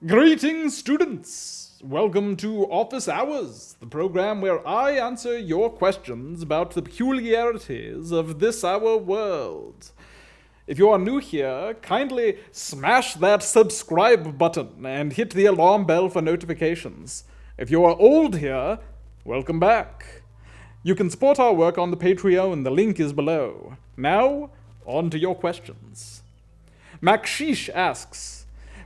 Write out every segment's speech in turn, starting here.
Greetings, students! Welcome to Office Hours, the program where I answer your questions about the peculiarities of this our world. If you are new here, kindly smash that subscribe button and hit the alarm bell for notifications. If you are old here, welcome back. You can support our work on the Patreon, the link is below. Now, on to your questions. MacSheesh asks,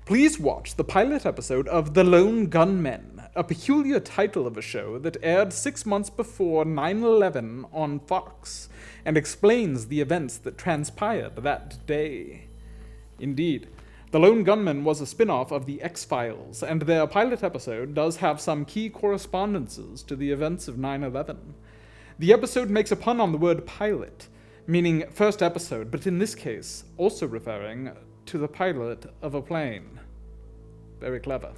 please watch the pilot episode of The Lone Gunmen, a peculiar title of a show that aired 6 months before 9/11 on Fox, and explains the events that transpired that day. Indeed, The Lone Gunmen was a spin-off of The X-Files, and their pilot episode does have some key correspondences to the events of 9/11. The episode makes a pun on the word pilot, meaning first episode, but in this case, also referring to the pilot of a plane. Very clever.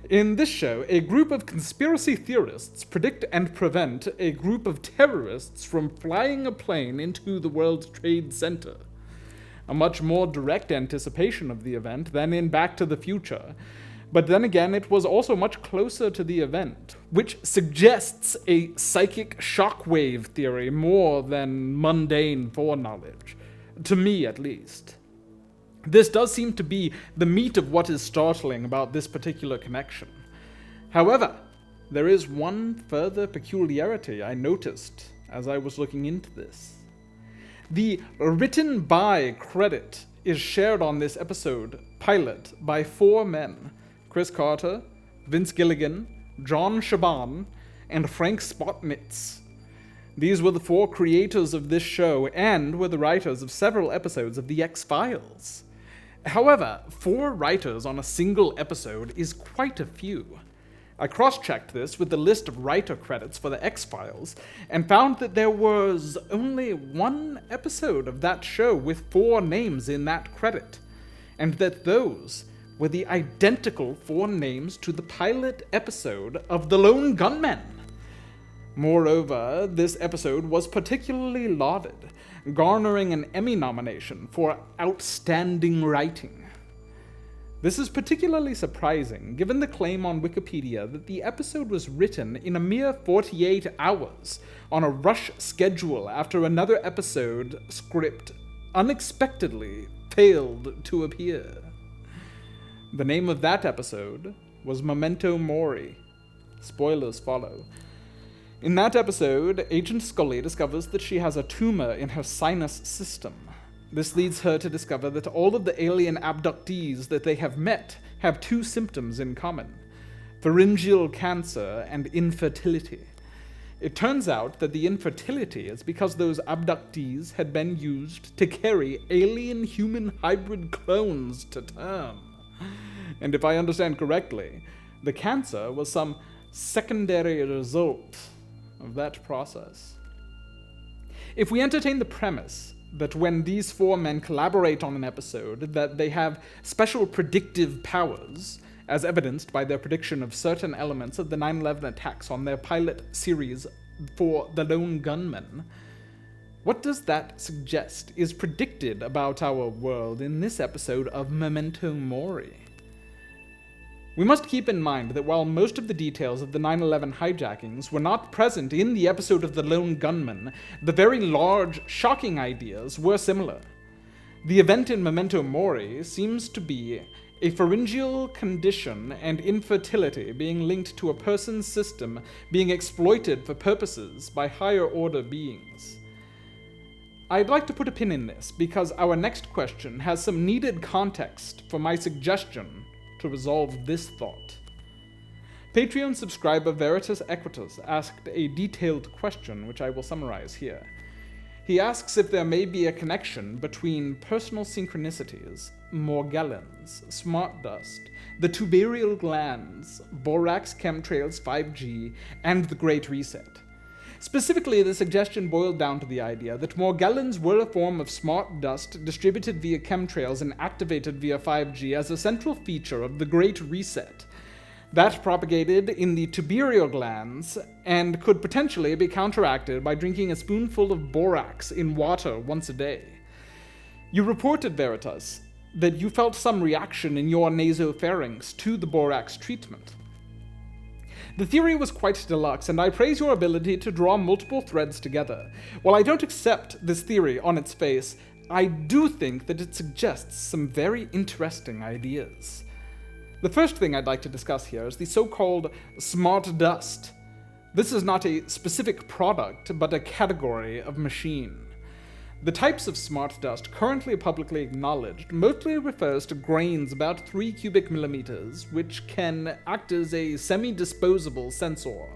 In this show, a group of conspiracy theorists predict and prevent a group of terrorists from flying a plane into the World Trade Center. A much more direct anticipation of the event than in Back to the Future, but then again, it was also much closer to the event, which suggests a psychic shockwave theory more than mundane foreknowledge, to me at least. This does seem to be the meat of what is startling about this particular connection. However, there is one further peculiarity I noticed as I was looking into this. The written by credit is shared on this episode pilot by 4 men: Chris Carter, Vince Gilligan, John Shaban, and Frank Spotnitz. These were the 4 creators of this show and were the writers of several episodes of The X-Files. However, 4 writers on a single episode is quite a few. I cross-checked this with the list of writer credits for The X-Files and found that there was only 1 episode of that show with 4 names in that credit, and that those were the identical 4 names to the pilot episode of The Lone Gunmen. Moreover, this episode was particularly lauded, garnering an Emmy nomination for Outstanding Writing. This is particularly surprising, given the claim on Wikipedia that the episode was written in a mere 48 hours on a rush schedule after another episode script unexpectedly failed to appear. The name of that episode was Memento Mori. Spoilers follow. In that episode, Agent Scully discovers that she has a tumor in her sinus system. This leads her to discover that all of the alien abductees that they have met have 2 symptoms in common: pharyngeal cancer and infertility. It turns out that the infertility is because those abductees had been used to carry alien-human hybrid clones to term. And if I understand correctly, the cancer was some secondary result of that process. If we entertain the premise that when these 4 men collaborate on an episode, that they have special predictive powers, as evidenced by their prediction of certain elements of the 9/11 attacks on their pilot series for The Lone Gunmen, what does that suggest is predicted about our world in this episode of Memento Mori? We must keep in mind that while most of the details of the 9/11 hijackings were not present in the episode of The Lone Gunmen, the very large, shocking ideas were similar. The event in Memento Mori seems to be a pharyngeal condition and infertility being linked to a person's system being exploited for purposes by higher-order beings. I'd like to put a pin in this because our next question has some needed context for my suggestion to resolve this thought. Patreon subscriber Veritas Equitas asked a detailed question, which I will summarize here. He asks if there may be a connection between personal synchronicities, Morgellons, smart dust, the tubarial glands, borax chemtrails 5G, and the Great Reset. Specifically, the suggestion boiled down to the idea that Morgellons were a form of smart dust distributed via chemtrails and activated via 5G as a central feature of the Great Reset. That propagated in the tubarial glands and could potentially be counteracted by drinking a spoonful of borax in water once a day. You reported, Veritas, that you felt some reaction in your nasopharynx to the borax treatment. The theory was quite deluxe, and I praise your ability to draw multiple threads together. While I don't accept this theory on its face, I do think that it suggests some very interesting ideas. The first thing I'd like to discuss here is the so-called smart dust. This is not a specific product, but a category of machine. The types of smart dust currently publicly acknowledged mostly refers to grains about 3 cubic millimeters, which can act as a semi-disposable sensor.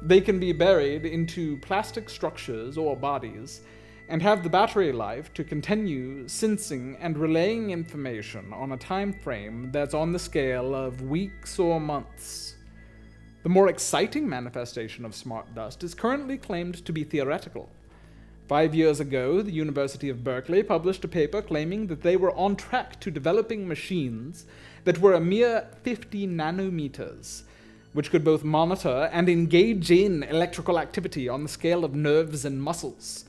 They can be buried into plastic structures or bodies, and have the battery life to continue sensing and relaying information on a time frame that's on the scale of weeks or months. The more exciting manifestation of smart dust is currently claimed to be theoretical. 5 years ago, the University of Berkeley published a paper claiming that they were on track to developing machines that were a mere 50 nanometers, which could both monitor and engage in electrical activity on the scale of nerves and muscles.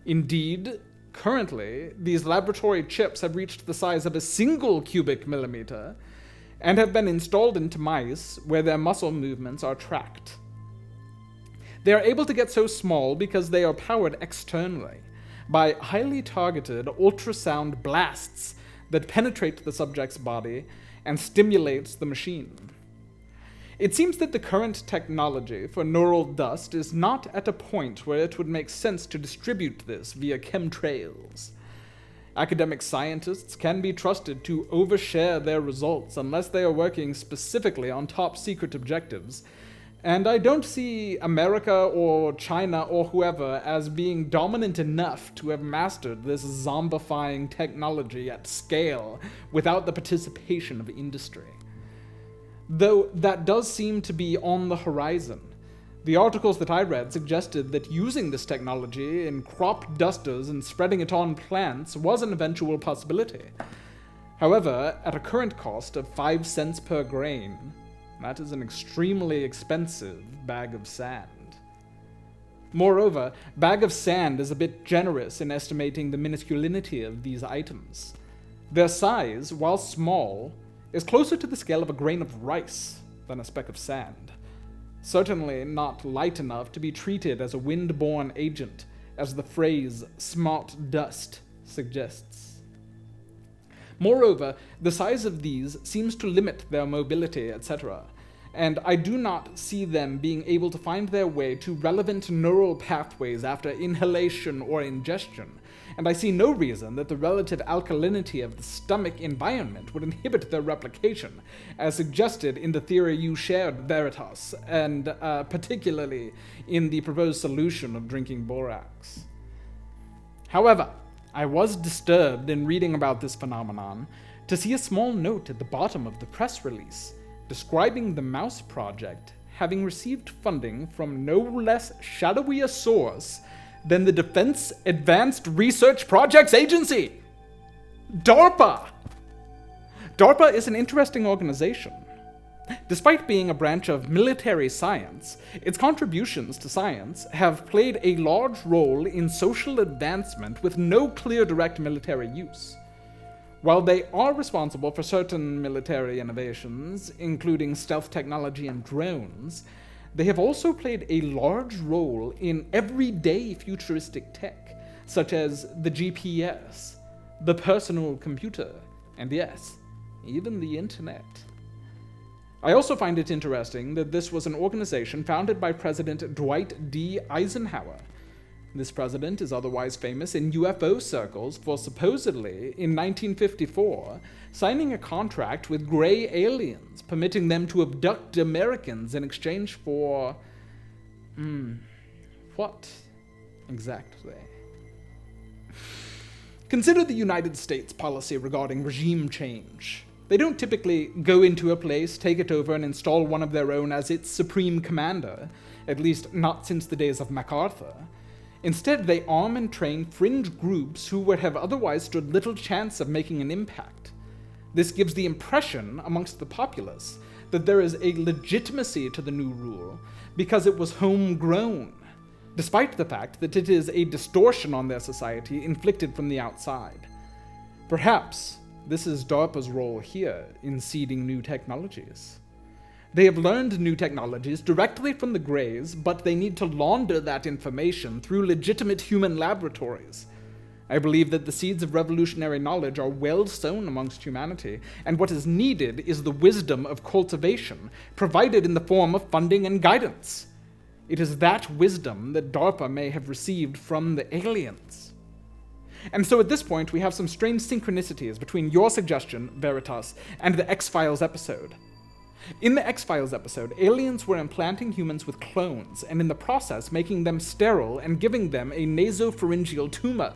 Indeed, currently, these laboratory chips have reached the size of a single cubic millimeter and have been installed into mice where their muscle movements are tracked. They are able to get so small because they are powered externally by highly targeted ultrasound blasts that penetrate the subject's body and stimulates the machine. It seems that the current technology for neural dust is not at a point where it would make sense to distribute this via chemtrails. Academic scientists can be trusted to overshare their results unless they are working specifically on top secret objectives, and I don't see America or China or whoever as being dominant enough to have mastered this zombifying technology at scale without the participation of industry. Though that does seem to be on the horizon. The articles that I read suggested that using this technology in crop dusters and spreading it on plants was an eventual possibility. However, at a current cost of 5 cents per grain, that is an extremely expensive bag of sand. Moreover, bag of sand is a bit generous in estimating the minusculinity of these items. Their size, while small, is closer to the scale of a grain of rice than a speck of sand. Certainly not light enough to be treated as a wind-borne agent, as the phrase smart dust suggests. Moreover, the size of these seems to limit their mobility, etc., and I do not see them being able to find their way to relevant neural pathways after inhalation or ingestion, and I see no reason that the relative alkalinity of the stomach environment would inhibit their replication, as suggested in the theory you shared, Veritas, and particularly in the proposed solution of drinking borax. However, I was disturbed in reading about this phenomenon to see a small note at the bottom of the press release describing the mouse project having received funding from no less shadowy a source than the Defense Advanced Research Projects Agency, DARPA. DARPA is an interesting organization. Despite being a branch of military science, its contributions to science have played a large role in social advancement with no clear direct military use. While they are responsible for certain military innovations, including stealth technology and drones, they have also played a large role in everyday futuristic tech, such as the GPS, the personal computer, and yes, even the internet. I also find it interesting that this was an organization founded by President Dwight D. Eisenhower. This president is otherwise famous in UFO circles for supposedly, in 1954, signing a contract with gray aliens, permitting them to abduct Americans in exchange for... what exactly? Consider the United States policy regarding regime change. They don't typically go into a place, take it over, and install one of their own as its supreme commander, at least not since the days of MacArthur. Instead, they arm and train fringe groups who would have otherwise stood little chance of making an impact. This gives the impression amongst the populace that there is a legitimacy to the new rule because it was homegrown, despite the fact that it is a distortion on their society inflicted from the outside. Perhaps this is DARPA's role here in seeding new technologies. They have learned new technologies directly from the Greys, but they need to launder that information through legitimate human laboratories. I believe that the seeds of revolutionary knowledge are well sown amongst humanity, and what is needed is the wisdom of cultivation, provided in the form of funding and guidance. It is that wisdom that DARPA may have received from the aliens. And so at this point, we have some strange synchronicities between your suggestion, Veritas, and the X-Files episode. In the X-Files episode, aliens were implanting humans with clones, and in the process making them sterile and giving them a nasopharyngeal tumor.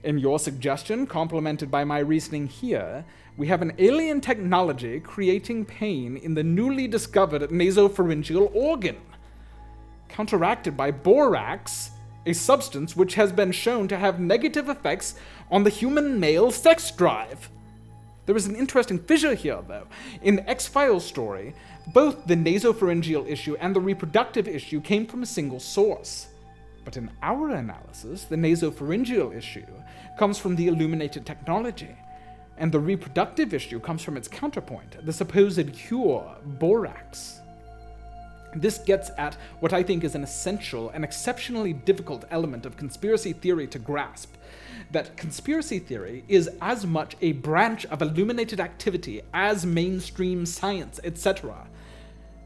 In your suggestion, complemented by my reasoning here, we have an alien technology creating pain in the newly discovered nasopharyngeal organ, counteracted by borax, a substance which has been shown to have negative effects on the human male sex drive. There is an interesting fissure here, though. In the X-Files story, both the nasopharyngeal issue and the reproductive issue came from a single source. But in our analysis, the nasopharyngeal issue comes from the illuminated technology, and the reproductive issue comes from its counterpoint, the supposed cure, borax. This gets at what I think is an essential and exceptionally difficult element of conspiracy theory to grasp, that conspiracy theory is as much a branch of illuminated activity as mainstream science, etc.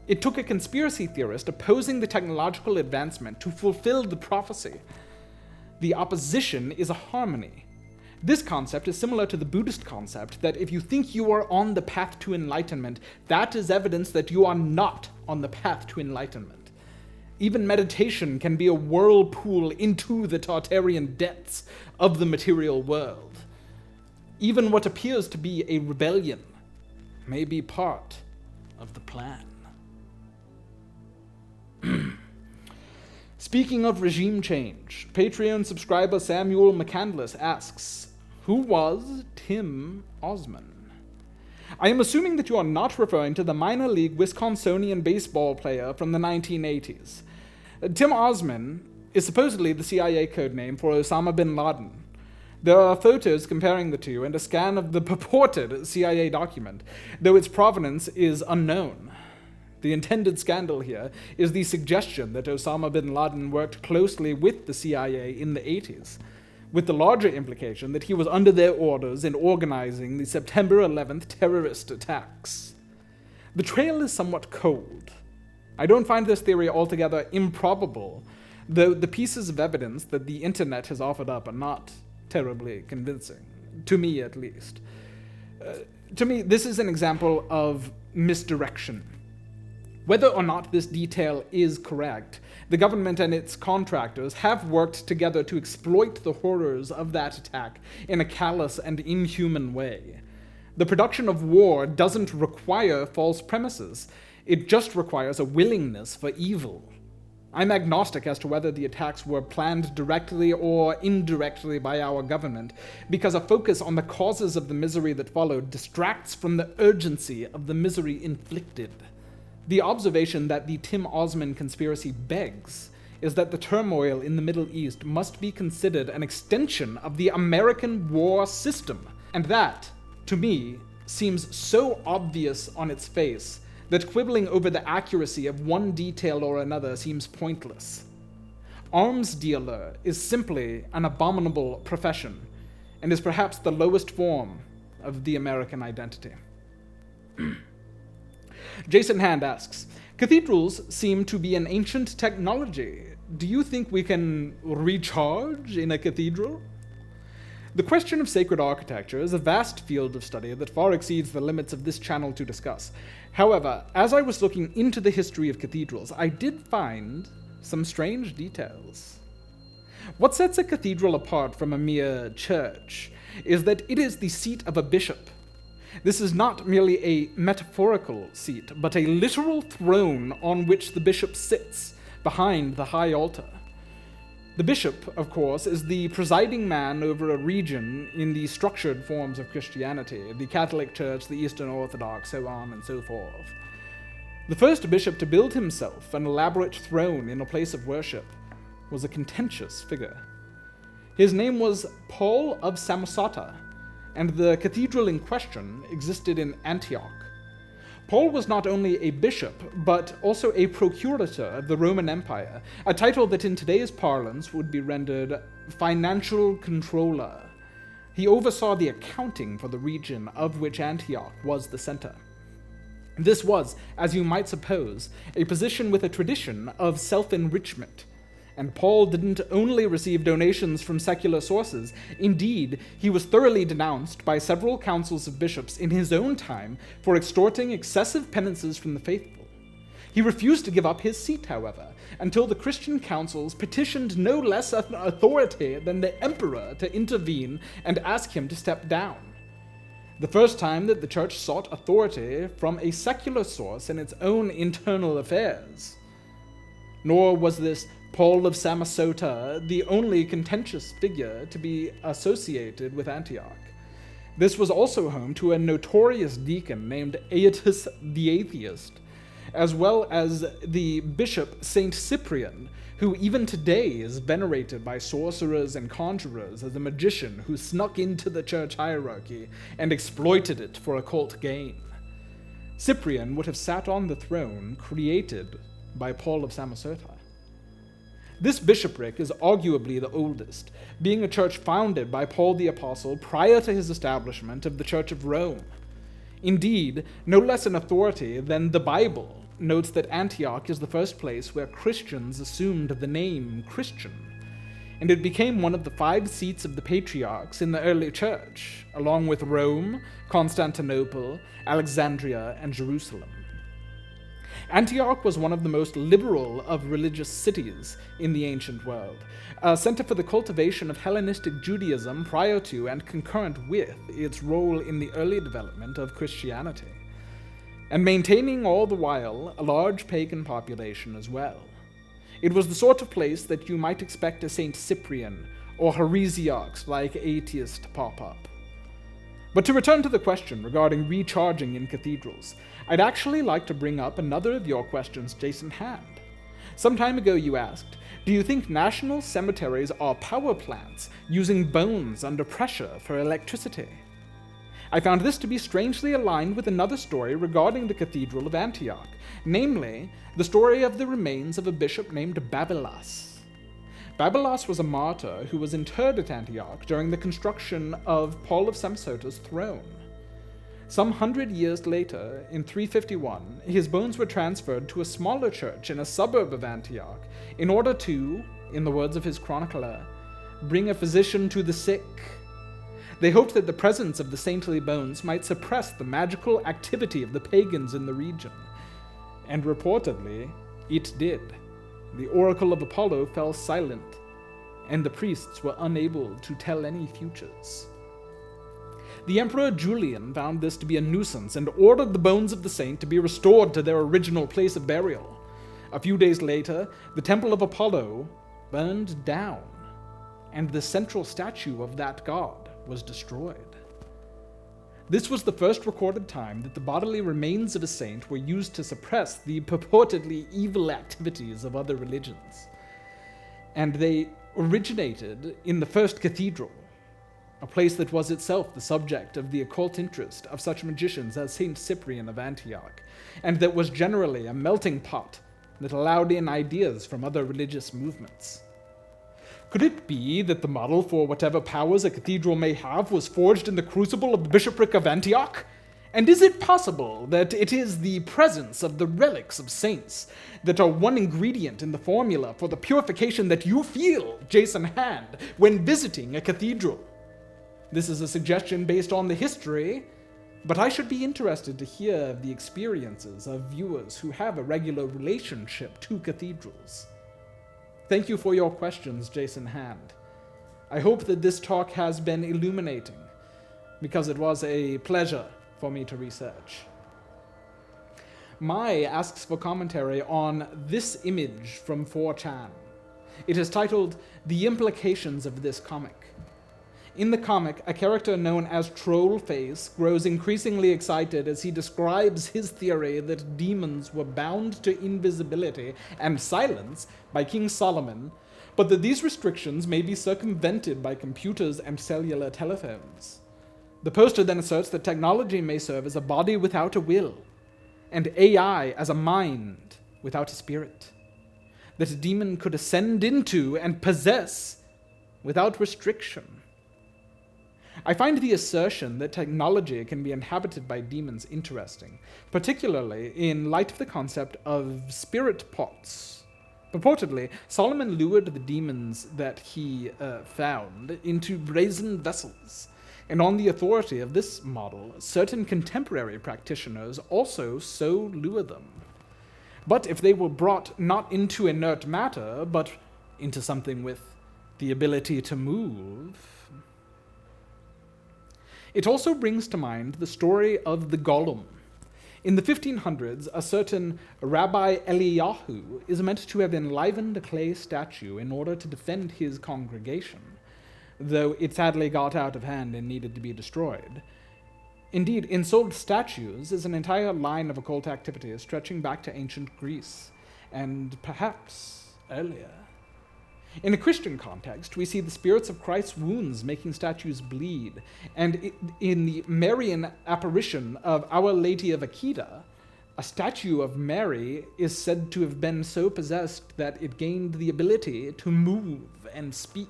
It took a conspiracy theorist opposing the technological advancement to fulfill the prophecy. The opposition is a harmony. This concept is similar to the Buddhist concept that if you think you are on the path to enlightenment, that is evidence that you are not on the path to enlightenment. Even meditation can be a whirlpool into the Tartarian depths of the material world. Even what appears to be a rebellion may be part of the plan. Speaking of regime change, Patreon subscriber Samuel McCandless asks, who was Tim Osman? I am assuming that you are not referring to the minor league Wisconsinian baseball player from the 1980s. Tim Osman is supposedly the CIA codename for Osama bin Laden. There are photos comparing the two and a scan of the purported CIA document, though its provenance is unknown. The intended scandal here is the suggestion that Osama bin Laden worked closely with the CIA in the 80s, with the larger implication that he was under their orders in organizing the September 11th terrorist attacks. The trail is somewhat cold. I don't find this theory altogether improbable, though the pieces of evidence that the internet has offered up are not terribly convincing, to me at least. To me, this is an example of misdirection. Whether or not this detail is correct, the government and its contractors have worked together to exploit the horrors of that attack in a callous and inhuman way. The production of war doesn't require false premises. It just requires a willingness for evil. I'm agnostic as to whether the attacks were planned directly or indirectly by our government, because a focus on the causes of the misery that followed distracts from the urgency of the misery inflicted. The observation that the Tim Osman conspiracy begs is that the turmoil in the Middle East must be considered an extension of the American war system, and that, to me, seems so obvious on its face that quibbling over the accuracy of one detail or another seems pointless. Arms dealer is simply an abominable profession, and is perhaps the lowest form of the American identity. Jason Hand asks, cathedrals seem to be an ancient technology. Do you think we can recharge in a cathedral? The question of sacred architecture is a vast field of study that far exceeds the limits of this channel to discuss. However, as I was looking into the history of cathedrals, I did find some strange details. What sets a cathedral apart from a mere church is that it is the seat of a bishop. This is not merely a metaphorical seat, but a literal throne on which the bishop sits behind the high altar. The bishop, of course, is the presiding man over a region in the structured forms of Christianity, the Catholic Church, the Eastern Orthodox, so on and so forth. The first bishop to build himself an elaborate throne in a place of worship was a contentious figure. His name was Paul of Samosata, and the cathedral in question existed in Antioch. Paul was not only a bishop, but also a procurator of the Roman Empire, a title that in today's parlance would be rendered financial controller. He oversaw the accounting for the region of which Antioch was the center. This was, as you might suppose, a position with a tradition of self-enrichment. And Paul didn't only receive donations from secular sources. Indeed, he was thoroughly denounced by several councils of bishops in his own time for extorting excessive penances from the faithful. He refused to give up his seat, however, until the Christian councils petitioned no less an authority than the emperor to intervene and ask him to step down. The first time that the church sought authority from a secular source in its own internal affairs. Nor was this Paul of Samosata, the only contentious figure to be associated with Antioch. This was also home to a notorious deacon named Aetus the Atheist, as well as the bishop Saint Cyprian, who even today is venerated by sorcerers and conjurers as a magician who snuck into the church hierarchy and exploited it for occult gain. Cyprian would have sat on the throne created by Paul of Samosata. This bishopric is arguably the oldest, being a church founded by Paul the Apostle prior to his establishment of the Church of Rome. Indeed, no less an authority than the Bible notes that Antioch is the first place where Christians assumed the name Christian, and it became one of the 5 seats of the patriarchs in the early church, along with Rome, Constantinople, Alexandria, and Jerusalem. Antioch was one of the most liberal of religious cities in the ancient world, a center for the cultivation of Hellenistic Judaism prior to and concurrent with its role in the early development of Christianity, and maintaining all the while a large pagan population as well. It was the sort of place that you might expect a Saint Cyprian or heresiarchs like Aetius to pop up. But to return to the question regarding recharging in cathedrals, I'd actually like to bring up another of your questions Jason had. Some time ago you asked, do you think national cemeteries are power plants using bones under pressure for electricity? I found this to be strangely aligned with another story regarding the Cathedral of Antioch, namely, the story of the remains of a bishop named Babylas. Babylas was a martyr who was interred at Antioch during the construction of Paul of Samosate's throne. Some 100 years later, in 351, his bones were transferred to a smaller church in a suburb of Antioch in order to, in the words of his chronicler, bring a physician to the sick. They hoped that the presence of the saintly bones might suppress the magical activity of the pagans in the region. And reportedly, it did. The oracle of Apollo fell silent, and the priests were unable to tell any futures. The Emperor Julian found this to be a nuisance and ordered the bones of the saint to be restored to their original place of burial. A few days later, the temple of Apollo burned down, and the central statue of that god was destroyed. This was the first recorded time that the bodily remains of a saint were used to suppress the purportedly evil activities of other religions. And they originated in the first cathedral, a place that was itself the subject of the occult interest of such magicians as Saint Cyprian of Antioch, and that was generally a melting pot that allowed in ideas from other religious movements. Could it be that the model for whatever powers a cathedral may have was forged in the crucible of the bishopric of Antioch? And is it possible that it is the presence of the relics of saints that are one ingredient in the formula for the purification that you feel, Jason Hand, when visiting a cathedral? This is a suggestion based on the history, but I should be interested to hear the experiences of viewers who have a regular relationship to cathedrals. Thank you for your questions, Jason Hand. I hope that this talk has been illuminating, because it was a pleasure for me to research. Mai asks for commentary on this image from 4chan. It is titled, "The Implications of This Comic." In the comic, a character known as Trollface grows increasingly excited as he describes his theory that demons were bound to invisibility and silence by King Solomon, but that these restrictions may be circumvented by computers and cellular telephones. The poster then asserts that technology may serve as a body without a will, and AI as a mind without a spirit, that a demon could ascend into and possess without restriction. I find the assertion that technology can be inhabited by demons interesting, particularly in light of the concept of spirit pots. Purportedly, Solomon lured the demons that he found into brazen vessels, and on the authority of this model, certain contemporary practitioners also so lure them. But if they were brought not into inert matter, but into something with the ability to move... It also brings to mind the story of the golem. In the 1500s, a certain Rabbi Eliyahu is meant to have enlivened a clay statue in order to defend his congregation, though it sadly got out of hand and needed to be destroyed. Indeed, in sold statues is an entire line of occult activities stretching back to ancient Greece, and perhaps earlier. In a Christian context, we see the spirits of Christ's wounds making statues bleed, and in the Marian apparition of Our Lady of Akita, a statue of Mary is said to have been so possessed that it gained the ability to move and speak.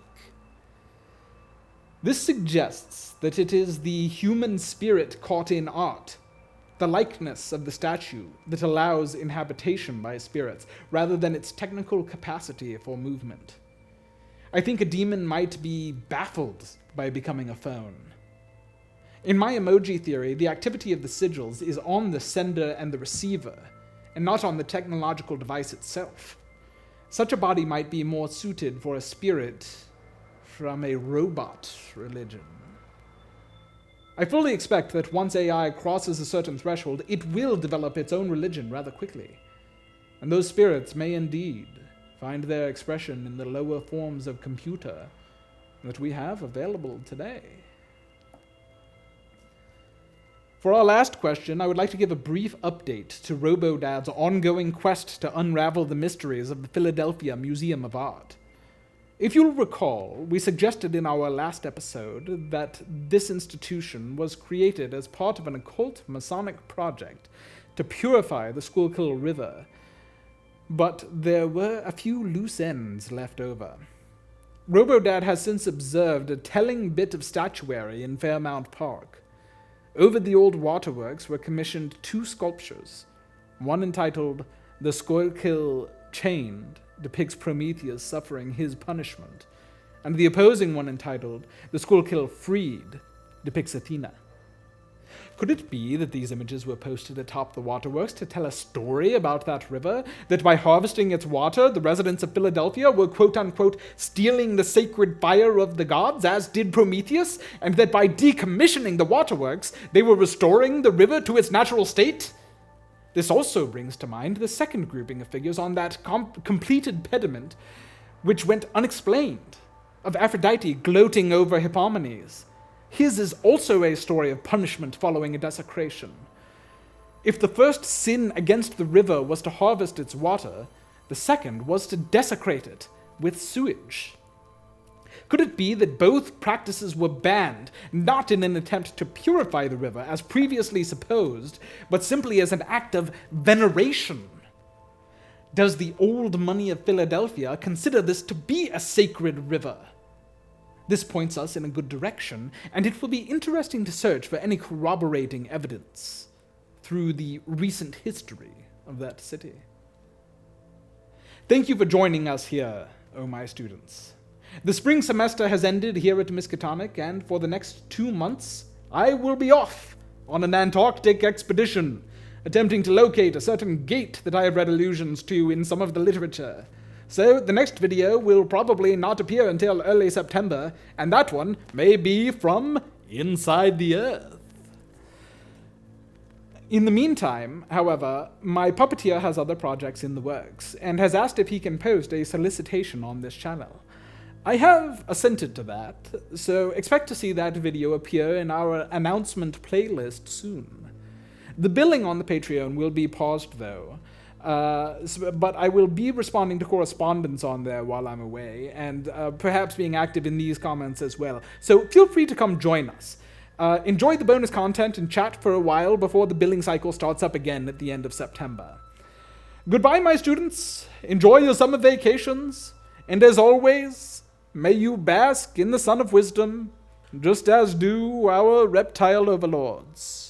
This suggests that it is the human spirit caught in art, the likeness of the statue, that allows inhabitation by spirits, rather than its technical capacity for movement. I think a demon might be baffled by becoming a phone. In my emoji theory, the activity of the sigils is on the sender and the receiver, and not on the technological device itself. Such a body might be more suited for a spirit from a robot religion. I fully expect that once AI crosses a certain threshold, it will develop its own religion rather quickly, and those spirits may indeed find their expression in the lower forms of computer that we have available today. For our last question, I would like to give a brief update to RoboDad's ongoing quest to unravel the mysteries of the Philadelphia Museum of Art. If you'll recall, we suggested in our last episode that this institution was created as part of an occult Masonic project to purify the Schuylkill River, but there were a few loose ends left over. RoboDad has since observed a telling bit of statuary in Fairmount Park. Over the old waterworks were commissioned 2 sculptures. One entitled "The Schuylkill Chained" depicts Prometheus suffering his punishment, and the opposing one entitled "The Schuylkill Freed" depicts Athena. Could it be that these images were posted atop the waterworks to tell a story about that river, that by harvesting its water, the residents of Philadelphia were quote-unquote stealing the sacred fire of the gods, as did Prometheus, and that by decommissioning the waterworks, they were restoring the river to its natural state? This also brings to mind the second grouping of figures on that completed pediment, which went unexplained, of Aphrodite gloating over Hippomenes. His is also a story of punishment following a desecration. If the first sin against the river was to harvest its water, the second was to desecrate it with sewage. Could it be that both practices were banned, not in an attempt to purify the river, as previously supposed, but simply as an act of veneration? Does the old money of Philadelphia consider this to be a sacred river? This points us in a good direction, and it will be interesting to search for any corroborating evidence through the recent history of that city. Thank you for joining us here, oh my students. The spring semester has ended here at Miskatonic, and for the next 2 months, I will be off on an Antarctic expedition, attempting to locate a certain gate that I have read allusions to in some of the literature. So the next video will probably not appear until early September, and that one may be from inside the Earth. In the meantime, however, my puppeteer has other projects in the works, and has asked if he can post a solicitation on this channel. I have assented to that, so expect to see that video appear in our announcement playlist soon. The billing on the Patreon will be paused though, but I will be responding to correspondence on there while I'm away, and perhaps being active in these comments as well. So feel free to come join us. Enjoy the bonus content and chat for a while before the billing cycle starts up again at the end of September. Goodbye, my students. Enjoy your summer vacations. And as always, may you bask in the sun of wisdom, just as do our reptile overlords.